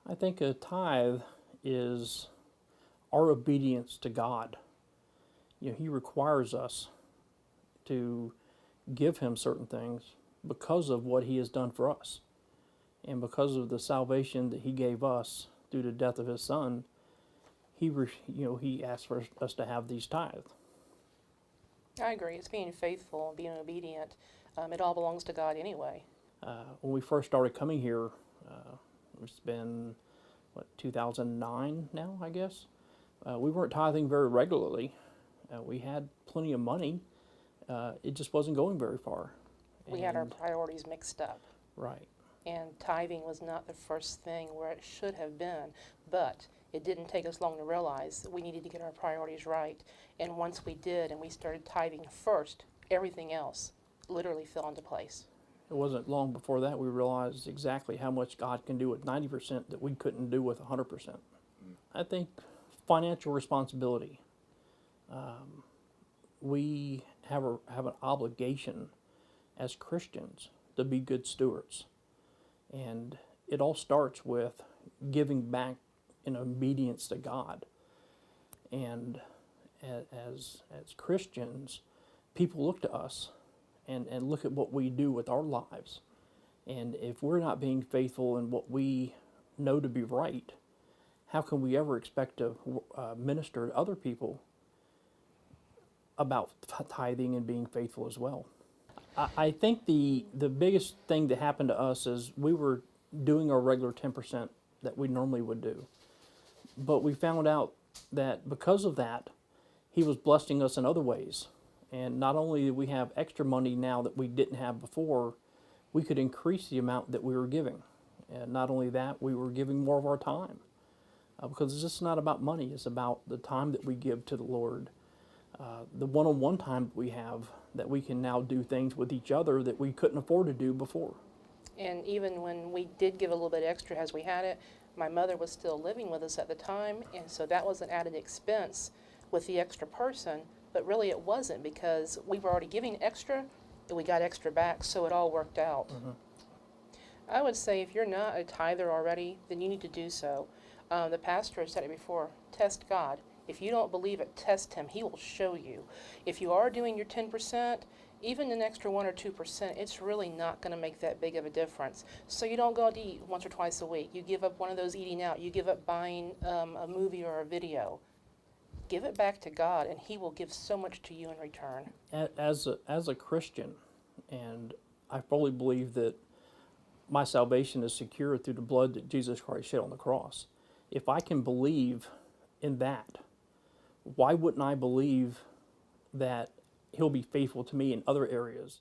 I think a tithe is our obedience to God. He requires us to give Him certain things because of what He has done for us. And because of the salvation that He gave us through the death of His Son, He asked for us to have these tithes. I agree. It's being faithful, being obedient. It all belongs to God anyway. When we first started coming here, it's been, 2009 now, I guess. We weren't tithing very regularly. We had plenty of money. It just wasn't going very far. We had our priorities mixed up. Right. And tithing was not the first thing where it should have been, but it didn't take us long to realize that we needed to get our priorities right. And once we did and we started tithing first, everything else literally fell into place. It wasn't long before that we realized exactly how much God can do with 90% that we couldn't do with 100%. I think financial responsibility. We have an obligation as Christians to be good stewards. And it all starts with giving back in obedience to God. And as Christians, people look to us and look at what we do with our lives. And if we're not being faithful in what we know to be right, how can we ever expect to minister to other people about tithing and being faithful as well? I think the biggest thing that happened to us is we were doing our regular 10% that we normally would do. But we found out that because of that, He was blessing us in other ways. And not only did we have extra money now that we didn't have before, we could increase the amount that we were giving. And not only that, we were giving more of our time. Because it's just not about money, it's about the time that we give to the Lord. The one-on-one time that we have, that we can now do things with each other that we couldn't afford to do before. And even when we did give a little bit extra as we had it, my mother was still living with us at the time, and so that was an added expense with the extra person, but really it wasn't because we were already giving extra and we got extra back, so it all worked out. Mm-hmm. I would say if you're not a tither already, then you need to do so. The pastor has said it before, test God. If you don't believe it, test Him. He will show you. If you are doing your 10%, even an extra 1 or 2%, it's really not going to make that big of a difference. So you don't go out to eat once or twice a week. You give up one of those eating out. You give up buying a movie or a video. Give it back to God, and He will give so much to you in return. As a Christian, and I fully believe that my salvation is secure through the blood that Jesus Christ shed on the cross. If I can believe in that, why wouldn't I believe that He'll be faithful to me in other areas?